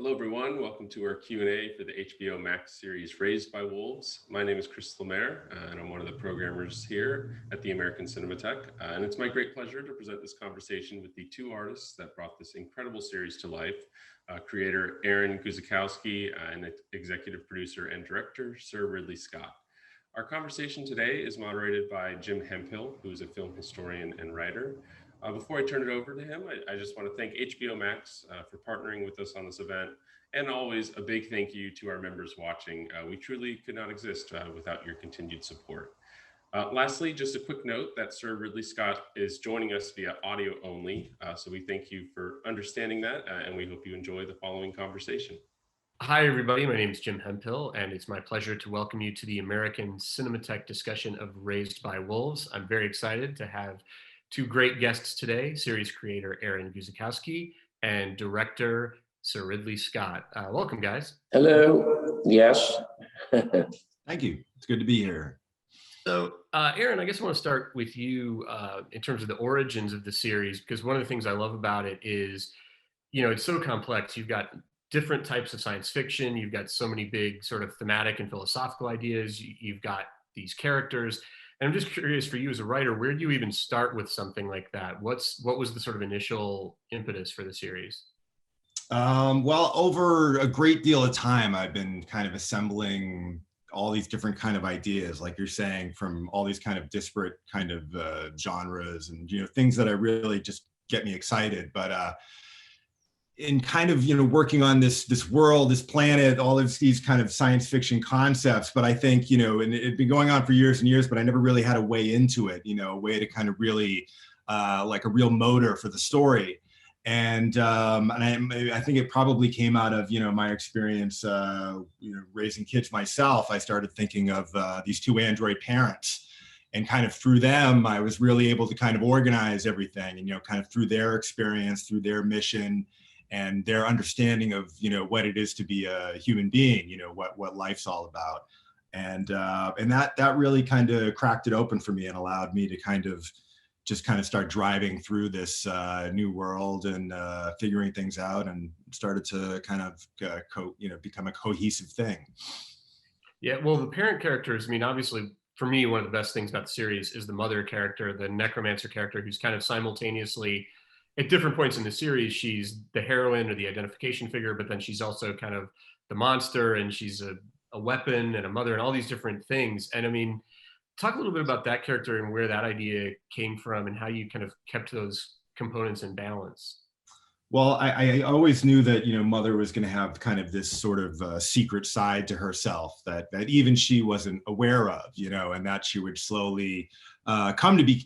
Hello, everyone. Welcome to our Q&A for the HBO Max series Raised by Wolves. My name is Chris Lemaire, and I'm one of the programmers here at the American Cinematheque. And it's my great pleasure to present this conversation with the two artists that brought this incredible series to life, creator Aaron Guzikowski and executive producer and director Sir Ridley Scott. Our conversation today is moderated by Jim Hemphill, who is a film historian and writer. Before I turn it over to him, I just want to thank HBO Max for partnering with us on this event. And always a big thank you to our members watching. We truly could not exist without your continued support. Lastly, just a quick note that Sir Ridley Scott is joining us via audio only. So we thank you for understanding that, and we hope you enjoy the following conversation. Hi, everybody. My name is Jim Hemphill, and it's my pleasure to welcome you to the American Cinematheque discussion of Raised by Wolves. I'm very excited to have two great guests today, series creator Aaron Guzikowski and director Sir Ridley Scott. Welcome, guys. Hello. Yes. Thank you. It's good to be here. So, Aaron, I guess I want to start with you in terms of the origins of the series, because one of the things I love about it is, it's so complex. You've got different types of science fiction. You've got so many big sort of thematic and philosophical ideas. You've got these characters. And I'm just curious for you as a writer, where do you even start with something like that? What was the sort of initial impetus for the series? Well, over a great deal of time, I've been kind of assembling all these different kind of ideas, like you're saying, from all these kind of disparate kind of genres and, things that I really just get me excited. But in kind of, working on this world, this planet, all of these kind of science fiction concepts. But I think, and it'd been going on for years and years, but I never really had a way into it, a way to kind of really like a real motor for the story. And I think it probably came out of, my experience, raising kids myself. I started thinking of these two android parents. And kind of through them, I was really able to kind of organize everything and, kind of through their experience, through their mission, and their understanding of, what it is to be a human being, what life's all about. And that really kind of cracked it open for me and allowed me to kind of start driving through this new world and figuring things out, and started to kind of, become a cohesive thing. Yeah, well, the parent characters, obviously, for me, one of the best things about the series is the mother character, the Necromancer character, who's kind of simultaneously, at different points in the series, she's the heroine or the identification figure, but then she's also kind of the monster, and she's a weapon and a mother and all these different things. And talk a little bit about that character and where that idea came from and how you kind of kept those components in balance. Well, I always knew that, Mother was going to have kind of this sort of secret side to herself that even she wasn't aware of, and that she would slowly come to be,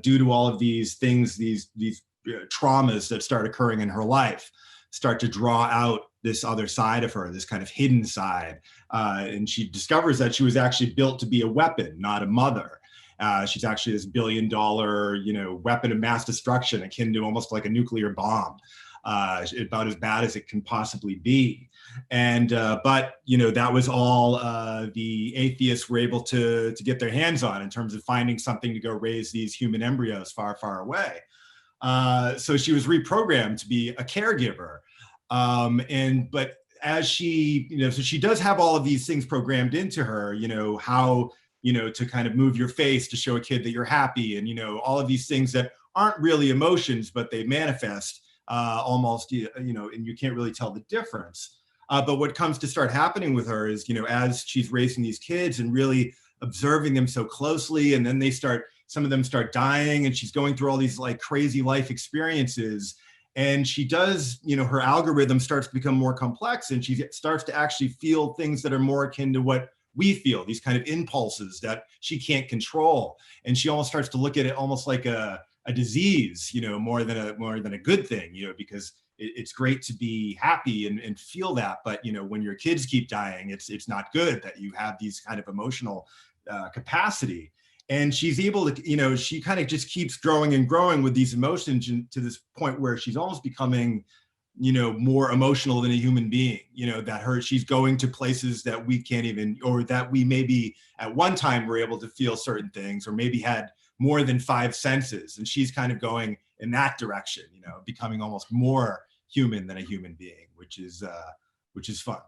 due to all of these things, these traumas that start occurring in her life, start to draw out this other side of her, this kind of hidden side. And she discovers that she was actually built to be a weapon, not a mother. She's actually this $billion, weapon of mass destruction, akin to almost like a nuclear bomb, about as bad as it can possibly be. And but that was all the atheists were able to get their hands on, in terms of finding something to go raise these human embryos far, far away. So she was reprogrammed to be a caregiver. But as she, so she does have all of these things programmed into her, how, to kind of move your face to show a kid that you're happy, and, all of these things that aren't really emotions, but they manifest almost, and you can't really tell the difference. But what comes to start happening with her is, as she's raising these kids and really observing them so closely, and then some of them start dying, and she's going through all these like crazy life experiences. And she does, her algorithm starts to become more complex, and she starts to actually feel things that are more akin to what we feel, these kind of impulses that she can't control. And she almost starts to look at it almost like a disease, more than a good thing, because it's great to be happy and feel that. But, when your kids keep dying, it's not good that you have these kind of emotional capacity. And she's able to, she kind of just keeps growing and growing with these emotions to this point where she's almost becoming, more emotional than a human being, she's going to places that we can't even, or that we maybe at one time were able to feel certain things, or maybe had more than 5 senses. And she's kind of going in that direction, becoming almost more human than a human being, which is fun.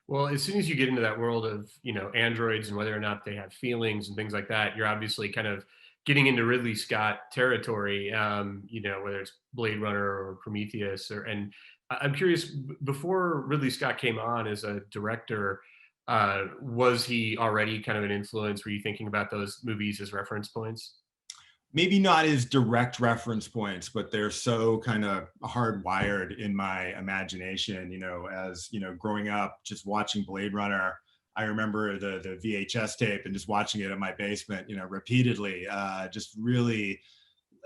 Well, as soon as you get into that world of, androids and whether or not they have feelings and things like that, you're obviously kind of getting into Ridley Scott territory, whether it's Blade Runner or Prometheus and I'm curious, before Ridley Scott came on as a director, was he already kind of an influence? Were you thinking about those movies as reference points? Maybe not as direct reference points, but they're so kind of hardwired in my imagination, as, growing up, just watching Blade Runner. I remember the VHS tape and just watching it in my basement, repeatedly, just really,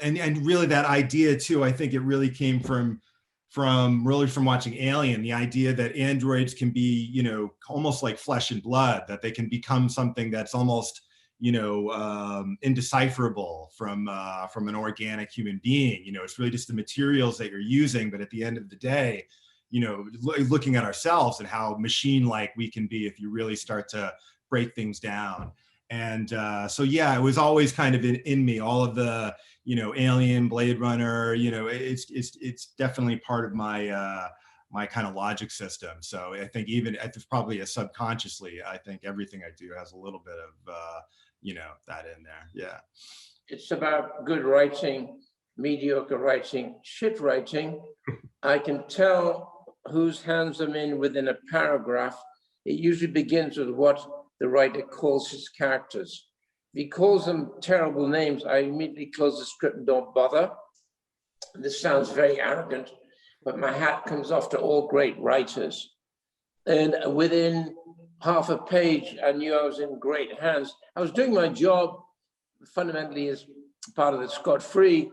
and really that idea too, I think it really came from watching Alien, the idea that androids can be, almost like flesh and blood, that they can become something that's almost, indecipherable from an organic human being. It's really just the materials that you're using. But at the end of the day, looking at ourselves and how machine-like we can be if you really start to break things down. And so, yeah, it was always kind of in me, all of the, Alien, Blade Runner, it's definitely part of my my kind of logic system. So I think even it's probably subconsciously, I think everything I do has a little bit of, that in there. Yeah. It's about good writing, mediocre writing, shit writing. I can tell whose hands I'm in within a paragraph. It usually begins with what the writer calls his characters. If he calls them terrible names, I immediately close the script and don't bother. This sounds very arrogant, but my hat comes off to all great writers. And within half a page, I knew I was in great hands. I was doing my job fundamentally as part of the Scott Free.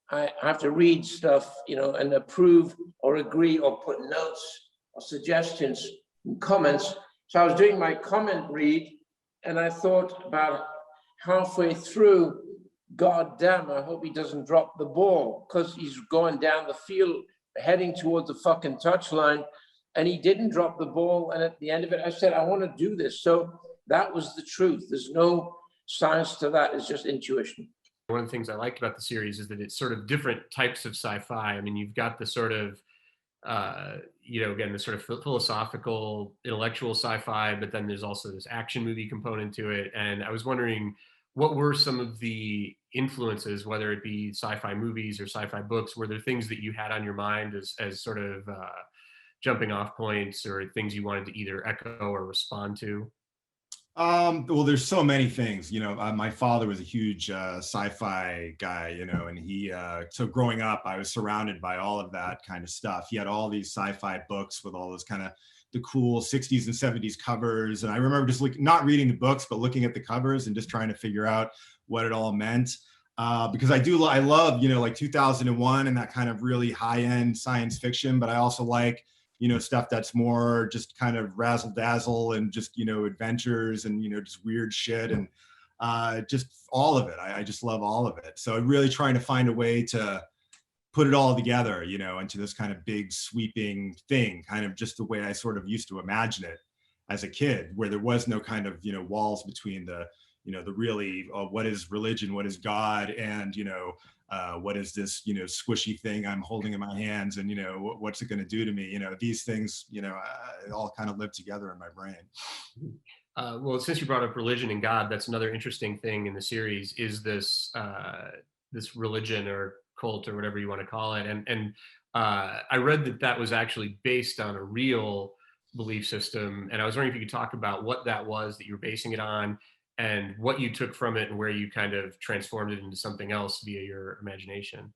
I have to read stuff, and approve or agree or put notes or suggestions and comments. So I was doing my comment read, and I thought about halfway through, God damn, I hope he doesn't drop the ball, because he's going down the field, heading towards the fucking touchline, and he didn't drop the ball. And at the end of it, I said, I want to do this. So that was the truth. There's no science to that. It's just intuition. One of the things I liked about the series is that it's sort of different types of sci-fi. I mean, you've got the sort of, again, the sort of philosophical, intellectual sci-fi, but then there's also this action movie component to it. And I was wondering, what were some of the influences, whether it be sci-fi movies or sci-fi books? Were there things that you had on your mind as sort of jumping off points, or things you wanted to either echo or respond to? Well, there's so many things, my father was a huge sci-fi guy, and he, so growing up, I was surrounded by all of that kind of stuff. He had all these sci-fi books with all those kind of the cool 60s and 70s covers. And I remember just not reading the books, but looking at the covers and just trying to figure out what it all meant. Because I love, like 2001 and that kind of really high-end science fiction, but I also like, stuff that's more just kind of razzle dazzle and just, adventures and, just weird shit and just all of it. I just love all of it. So really trying to find a way to put it all together, into this kind of big sweeping thing, kind of just the way I sort of used to imagine it as a kid, where there was no kind of, walls between the, the really, what is religion, what is God, and, what is this, squishy thing I'm holding in my hands, and, what's it going to do to me? These things, it all kind of live together in my brain. Well, since you brought up religion and God, that's another interesting thing in the series, is this this religion or cult or whatever you want to call it. And I read that was actually based on a real belief system. And I was wondering if you could talk about what that was that you were basing it on, and what you took from it and where you kind of transformed it into something else via your imagination.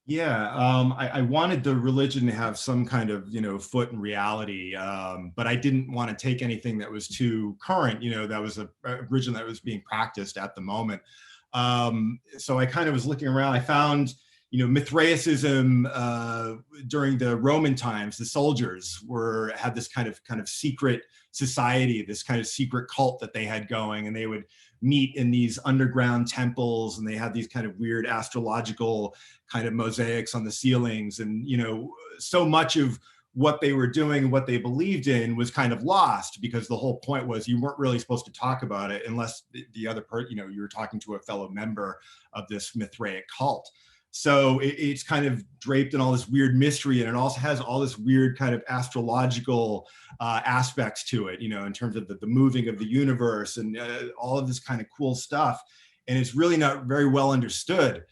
Yeah, I wanted the religion to have some kind of, foot in reality, but I didn't want to take anything that was too current, that was a religion that was being practiced at the moment. So I kind of was looking around. I found, Mithraism during the Roman times. The soldiers had this kind of secret society, this kind of secret cult that they had going, and they would meet in these underground temples, and they had these kind of weird astrological kind of mosaics on the ceilings. And, so much of what they were doing and what they believed in was kind of lost, because the whole point was you weren't really supposed to talk about it unless the other person, you were talking to a fellow member of this Mithraic cult. So it's kind of draped in all this weird mystery, and it also has all this weird kind of astrological aspects to it, in terms of the moving of the universe and all of this kind of cool stuff. And it's really not very well understood,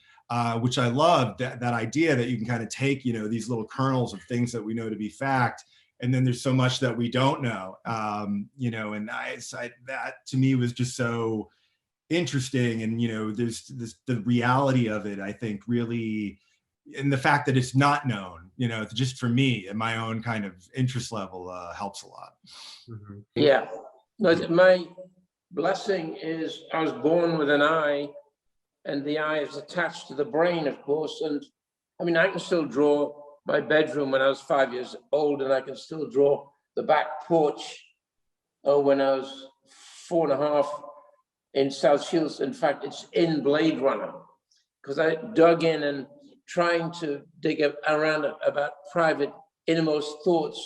which I love, that idea that you can kind of take, these little kernels of things that we know to be fact, and then there's so much that we don't know, and that to me was just so interesting. And there's the reality of it, I think, really, and the fact that it's not known, just for me and my own kind of interest level, helps a lot. Mm-hmm. Yeah, my blessing is I was born with an eye, and the eye is attached to the brain, of course. And I mean, I can still draw my bedroom when I was 5 years old, and I can still draw the back porch when I was 4.5 in South Shields. In fact, it's in Blade Runner, because I dug in and trying to dig around about private innermost thoughts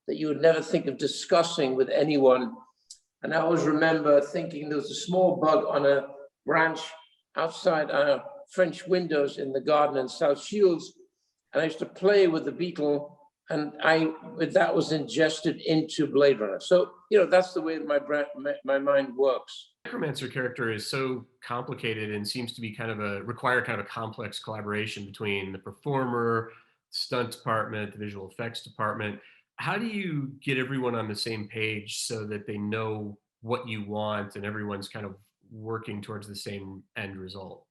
that you would never think of discussing with anyone. And I always remember thinking there was a small bug on a branch outside our French windows in the garden in South Shields. And I used to play with the beetle, and that was ingested into Blade Runner. So, that's the way my mind works. Necromancer character is so complicated and seems to be require kind of a complex collaboration between the performer, stunt department, the visual effects department. How do you get everyone on the same page so that they know what you want and everyone's kind of working towards the same end result?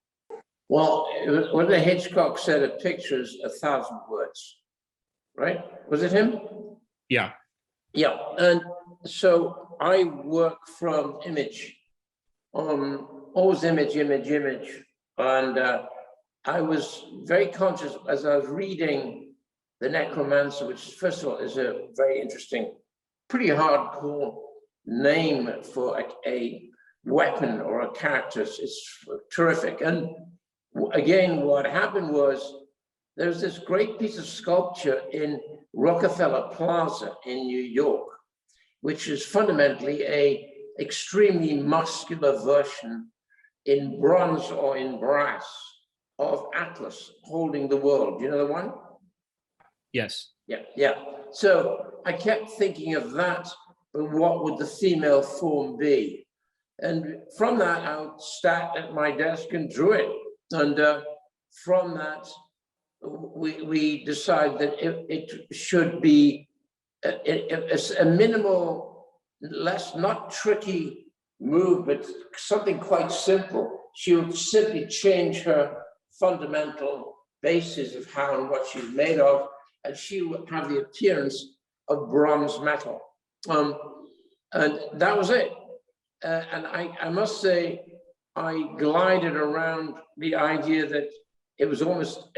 Well, when the Hitchcock said, a picture is 1,000 words, right? Was it him? Yeah. Yeah. And so I work from image, always image. And I was very conscious as I was reading The Necromancer, which first of all is a very interesting, pretty hardcore name for a weapon or a character. It's terrific. And again, what happened was there's this great piece of sculpture in Rockefeller Plaza in New York, which is fundamentally a extremely muscular version in bronze or in brass of Atlas holding the world. You know the one? Yes. Yeah. So I kept thinking of that, but what would the female form be? And from that, I sat at my desk and drew it. And from that, we decided that it should be a minimal, not tricky move, but something quite simple. She would simply change her fundamental basis of how and what she's made of, and she would have the appearance of bronze metal. And that was it. And I must say, I glided around the idea that it was almost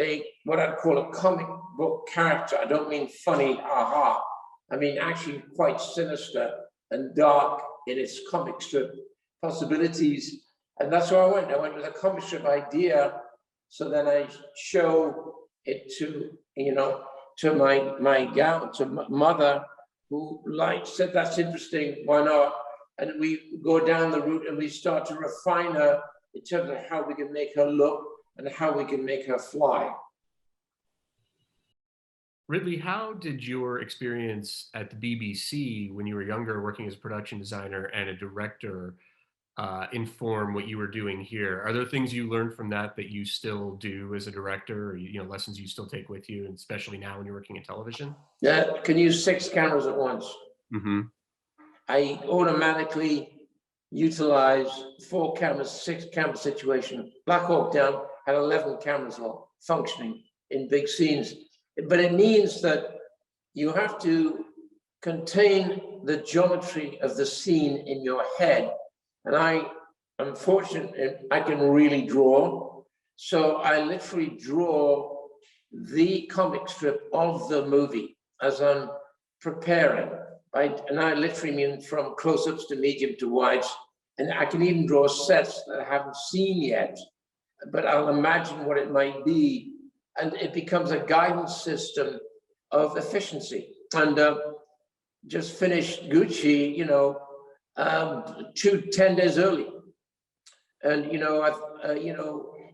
what I'd call a comic book character. I don't mean funny, aha. I mean actually quite sinister and dark in its comic strip possibilities. And that's where I went. I went with a comic strip idea. So then I show it to, to my mother, who said, that's interesting, why not? And we go down the route and we start to refine her in terms of how we can make her look and how we can make her fly. Ridley, how did your experience at the BBC when you were younger, working as a production designer and a director, inform what you were doing here? Are there things you learned from that you still do as a director, or lessons you still take with you, and especially now when you're working in television? Yeah, can use 6 cameras at once. Mm-hmm. I automatically utilize 4 cameras, 6 camera situation. Black Hawk Down had 11 cameras all functioning in big scenes. But it means that you have to contain the geometry of the scene in your head. And I am fortunate, I can really draw. So I literally draw the comic strip of the movie as I'm preparing. And I literally mean from close-ups to medium to wides. And I can even draw sets that I haven't seen yet, but I'll imagine what it might be. And it becomes a guidance system of efficiency. And just finished Gucci, 10 days early. And,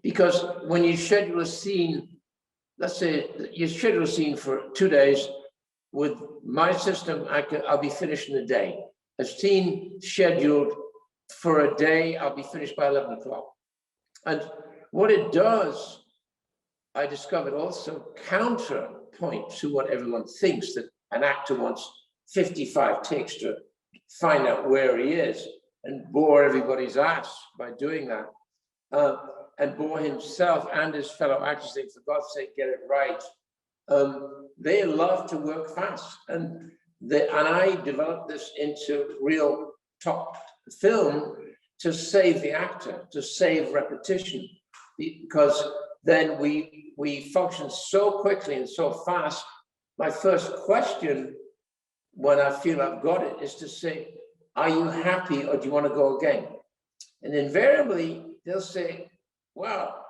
because when you schedule a scene, let's say you schedule a scene for 2 days, with my system, I'll be finished in a day. A scene scheduled for a day, I'll be finished by 11 o'clock. And what it does, I discovered also counterpoint to what everyone thinks, that an actor wants 55 takes to find out where he is and bore everybody's ass by doing that. And bore himself and his fellow actors, saying, for God's sake, get it right. They love to work fast. And I developed this into real top film to save the actor, to save repetition, because then we function so quickly and so fast. My first question when I feel I've got it is to say, are you happy or do you want to go again? And invariably they'll say, well,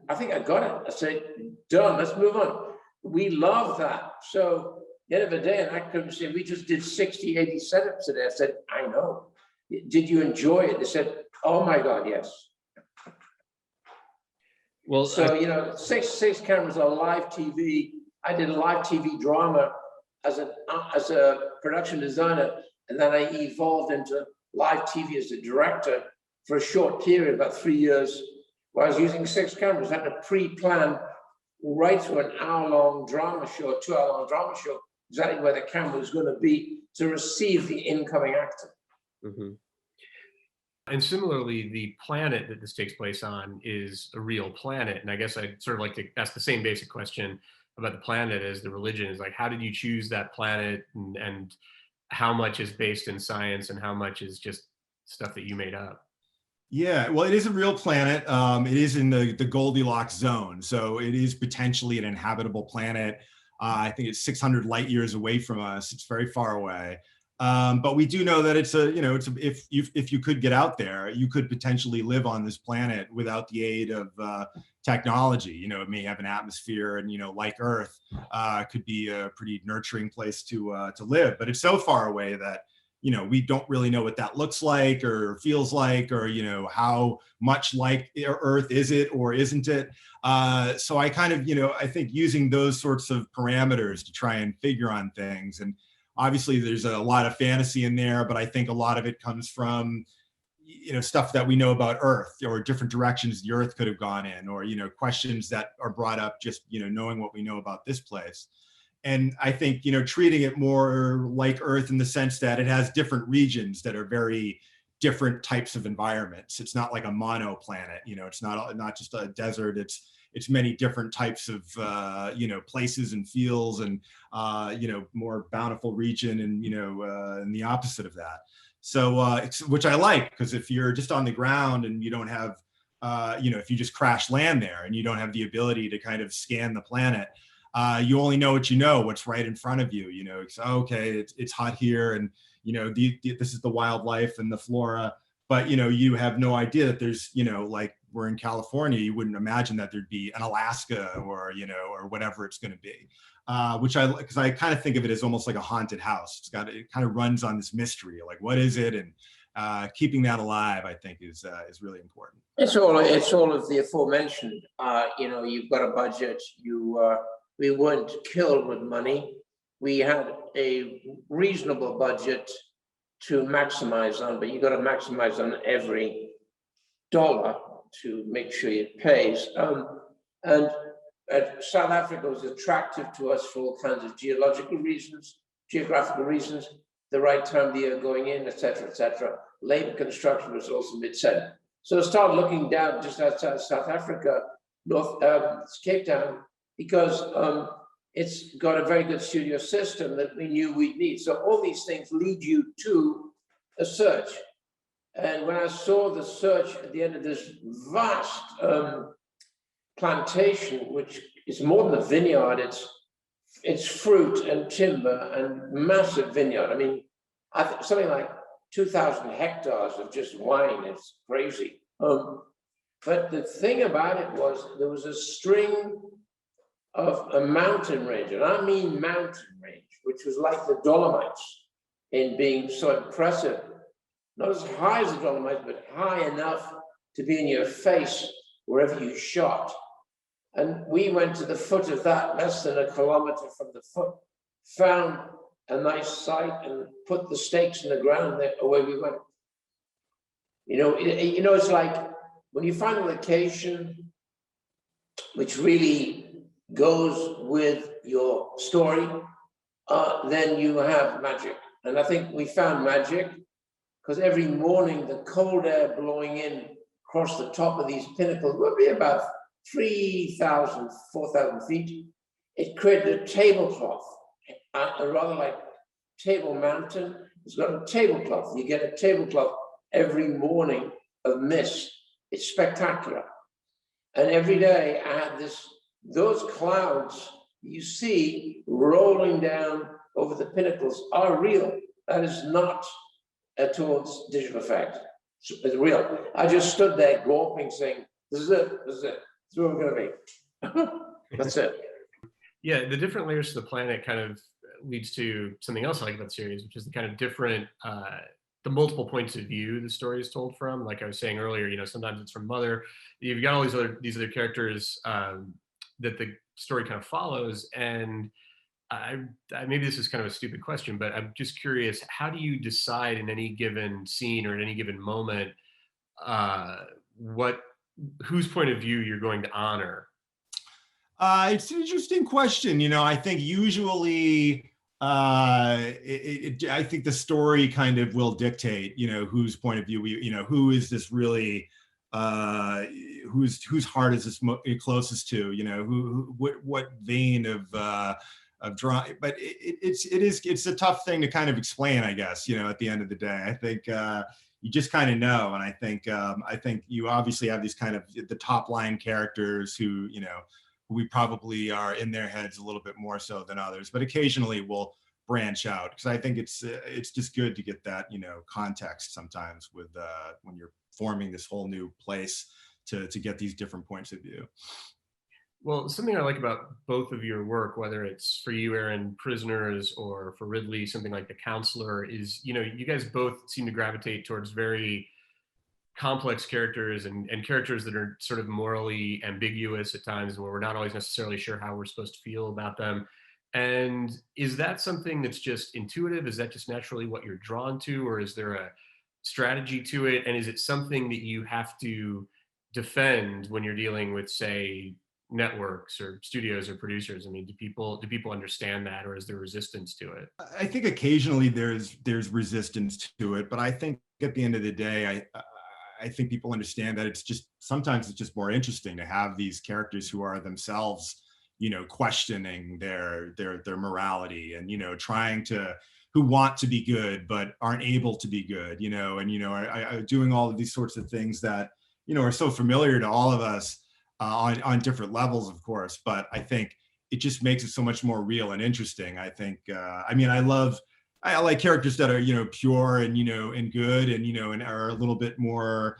I think I got it. I say, done, let's move on. We love that. So at the end of the day, an actor would say, we just did 60, 80 setups today. I said, I know. Did you enjoy it? They said, oh my God, yes. Well, so, you know, six cameras on live TV. I did a live TV drama as a production designer, and then I evolved into live TV as a director for a short period, about 3 years, where I was using 6 cameras. I had to pre-plan right through an hour-long drama show, 2-hour-long drama show, exactly where the camera was going to be to receive the incoming actor. Mm-hmm. And similarly, the planet that this takes place on is a real planet. And I guess I'd sort of like to ask the same basic question about the planet as the religion is. Like, how did you choose that planet, and how much is based in science and how much is just stuff that you made up? Yeah, well, it is a real planet. It is in the Goldilocks zone. So it is potentially an inhabitable planet. I think it's 600 light years away from us. It's very far away. But we do know that if you could get out there, you could potentially live on this planet without the aid of technology. You know, it may have an atmosphere, and, you know, like Earth, could be a pretty nurturing place to live. But it's so far away that, you know, we don't really know what that looks like or feels like, or, you know, how much like Earth is it or isn't it. So I kind of, you know, I think using those sorts of parameters to try and figure on things. And obviously there's a lot of fantasy in there, but I think a lot of it comes from, you know, stuff that we know about Earth, or different directions the Earth could have gone in, or, you know, questions that are brought up just, you know, knowing what we know about this place. And I think, you know, treating it more like Earth in the sense that it has different regions that are very different types of environments. It's not like a mono planet, you know, it's not just a desert. It's many different types of, you know, places and feels, and, you know, more bountiful region, and, you know, and the opposite of that. So, which I like, because if you're just on the ground and you don't have, you know, if you just crash land there and you don't have the ability to kind of scan the planet, you only know what you know, what's right in front of you. You know, it's okay, it's hot here, and, you know, this is the wildlife and the flora, but, you know, you have no idea that there's, you know, like we're in California, you wouldn't imagine that there'd be an Alaska, or, you know, or whatever it's going to be, because I kind of think of it as almost like a haunted house. It kind of runs on this mystery, like what is it, and keeping that alive, I think, is really important. It's all of the aforementioned. You know, you've got a budget. We weren't killed with money. We had a reasonable budget to maximize on, but you got to maximize on every dollar to make sure it pays. And South Africa was attractive to us for all kinds of geographical reasons, the right time of the year going in, et cetera, Labor construction was also mid-set. So I started looking down just outside South Africa, Cape Town, because it's got a very good studio system that we knew we'd need. So all these things lead you to a search. And when I saw the search at the end of this vast plantation, which is more than a vineyard, it's fruit and timber and massive vineyard. I mean, something like 2,000 hectares of just wine. It's crazy. But the thing about it was there was a string of a mountain range, and I mean mountain range, which was like the Dolomites in being so impressive. Not as high as the Dolomites, but high enough to be in your face wherever you shot. And we went to the foot of that, less than a kilometer from the foot, found a nice site and put the stakes in the ground there, away we went. It's like when you find a location which really goes with your story, then you have magic. And I think we found magic because every morning the cold air blowing in across the top of these pinnacles would be about 3,000, 4,000 feet. It created a tablecloth, rather like Table Mountain. It's got a tablecloth. You get a tablecloth every morning of mist. It's spectacular. And every day I had those clouds you see rolling down over the pinnacles are real. That is not at all digital effect. It's real. I just stood there gawping, saying, this is it, this is it. This is where we're going to be. That's it. Yeah, the different layers to the planet kind of leads to something else I like about the series, which is the kind of different, the multiple points of view the story is told from. Like I was saying earlier, sometimes it's from Mother. You've got all these other characters that the story kind of follows. And I maybe this is kind of a stupid question, but I'm just curious, how do you decide in any given scene or at any given moment whose point of view you're going to honor? It's an interesting question. I think usually I think the story kind of will dictate, whose point of view who is this really, whose heart is this closest to, what vein of drawing. But it's a tough thing to kind of explain, I guess, at the end of the day. I think you just kind of know. And I think you obviously have these kind of the top line characters who, we probably are in their heads a little bit more so than others, but occasionally we'll branch out because I think it's just good to get that, context sometimes with when you're forming this whole new place to get these different points of view. Well, something I like about both of your work, whether it's for you, Aaron, Prisoners, or for Ridley, something like The Counselor, is, you guys both seem to gravitate towards very complex characters and characters that are sort of morally ambiguous at times, where we're not always necessarily sure how we're supposed to feel about them. And is that something that's just intuitive? Is that just naturally what you're drawn to, or is there a strategy to it? And is it something that you have to defend when you're dealing with, say, networks or studios or producers? I mean, do people understand that, or is there resistance to it? I think occasionally there's resistance to it, but I think at the end of the day, I think people understand that sometimes it's just more interesting to have these characters who are themselves, questioning their morality and, who want to be good, but aren't able to be good, and, are doing all of these sorts of things that, are so familiar to all of us on different levels, of course. But I think it just makes it so much more real and interesting. I think, I like characters that are, pure and, and good and, and are a little bit more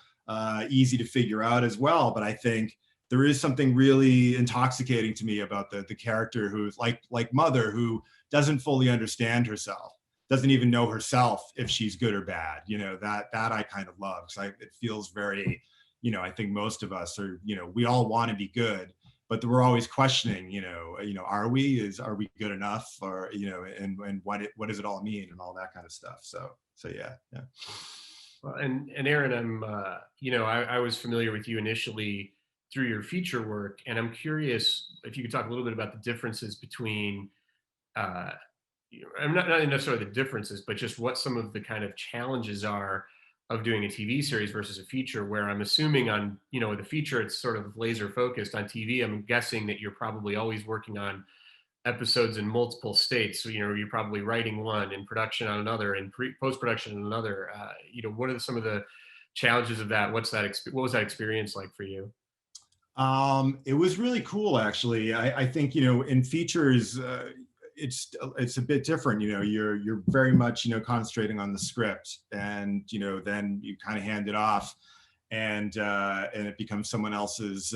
easy to figure out as well. But I think there is something really intoxicating to me about the character who's like Mother, who doesn't fully understand herself, doesn't even know herself if she's good or bad. That I kind of love, because it feels very, I think most of us are, we all want to be good, but we're always questioning, are we good enough, or, and what does it all mean, and all that kind of stuff. So yeah. Well, and Aaron, I'm, I was familiar with you initially through your feature work, and I'm curious if you could talk a little bit about the differences between, I'm not necessarily the differences, but just what some of the kind of challenges are of doing a TV series versus a feature, where I'm assuming on, with a feature, it's sort of laser focused. On TV, I'm guessing that you're probably always working on episodes in multiple states. So, you're probably writing one, in production on another, and post-production on another. What are some of the challenges of that? What was that experience like for you? It was really cool, actually. I think, in features, it's a bit different. You're very much, concentrating on the script, and, then you kind of hand it off, and it becomes someone else's,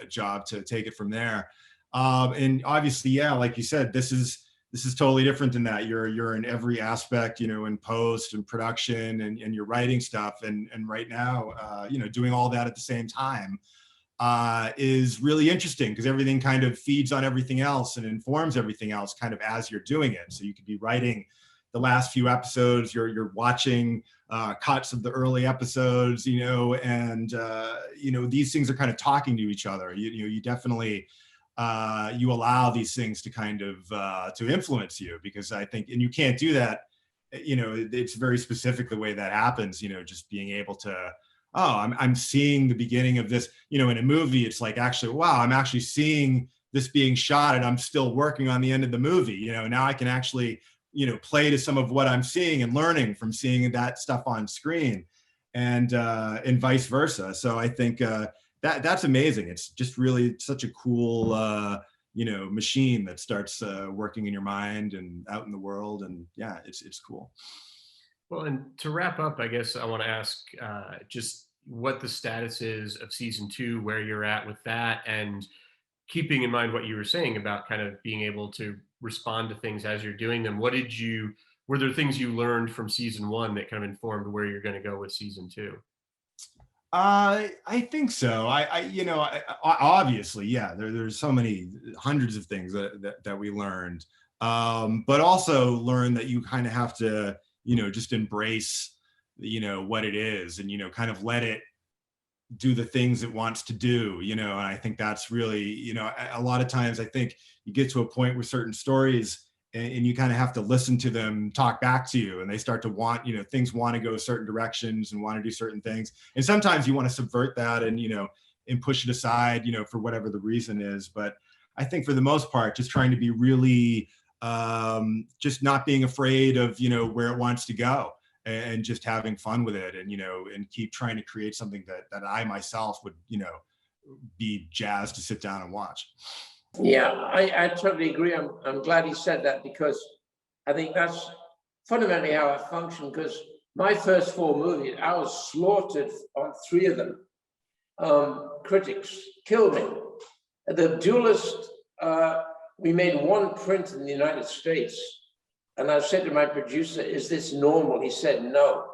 job to take it from there. And obviously, yeah, like you said, this is this is totally different than that. You're in every aspect, you know, in post and production, and you're writing stuff. And right now, you know, doing all that at the same time is really interesting, because everything kind of feeds on everything else and informs everything else kind of as you're doing it. So you could be writing the last few episodes, you're watching cuts of the early episodes, you know, and you know, these things are kind of talking to each other. You know, you definitely you allow these things to kind of to influence you, because I think, and you can't do that, you know, it's very specific the way that happens, you know, just being able to, oh, I'm seeing the beginning of this, you know, in a movie, it's like, actually, wow, I'm actually seeing this being shot and I'm still working on the end of the movie. You know, now I can actually, you know, play to some of what I'm seeing and learning from seeing that stuff on screen, and vice versa. So I think that's amazing. It's just really such a cool, you know, machine that starts working in your mind and out in the world. And yeah, it's cool. Well, and to wrap up, I guess I want to ask just what the status is of season 2, where you're at with that, and keeping in mind what you were saying about kind of being able to respond to things as you're doing them. Were there things you learned from season 1 that kind of informed where you're going to go with season 2? I think so. You know, obviously, yeah, there's so many hundreds of things that we learned, but also learn that you kind of have to, you know, just embrace, you know, what it is, and, you know, kind of let it do the things it wants to do, you know. And I think that's really, you know, a lot of times I think you get to a point with certain stories, and you kind of have to listen to them talk back to you, and they start to want, you know, things want to go certain directions and want to do certain things. And sometimes you want to subvert that and, you know, and push it aside, you know, for whatever the reason is. But I think for the most part, just trying to be really, just not being afraid of, you know, where it wants to go, and just having fun with it, and, you know, and keep trying to create something that I myself would, you know, be jazzed to sit down and watch. Yeah, I totally agree. I'm glad he said that, because I think that's fundamentally how I function. Because my first 4 movies, I was slaughtered on 3 of them. Critics killed me. The Duelist, we made 1 print in the United States. And I said to my producer, is this normal? He said, no.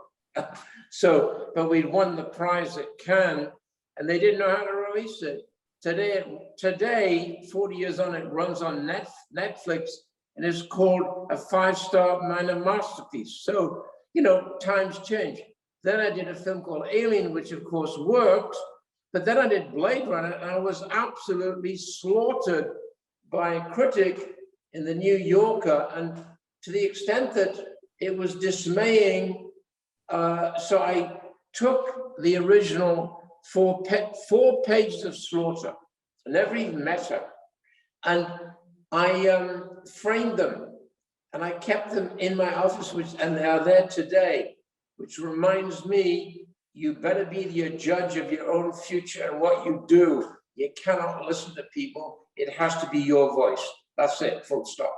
So, but we'd won the prize at Cannes, and they didn't know how to release it. Today, 40 years on, it runs on Netflix, and it's called a 5-star minor masterpiece. So, you know, times change. Then I did a film called Alien, which of course worked, but then I did Blade Runner, and I was absolutely slaughtered by a critic in the New Yorker, and to the extent that it was dismaying. So I took the original 4 pages of slaughter, and never even met her, and I framed them, and I kept them in my office, and they are there today, which reminds me, you better be the judge of your own future and what you do. You cannot listen to people. It has to be your voice. That's it, full stop.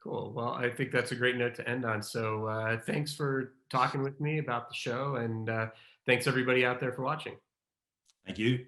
Cool. Well, I think that's a great note to end on. So thanks for talking with me about the show, and thanks everybody out there for watching. Thank you.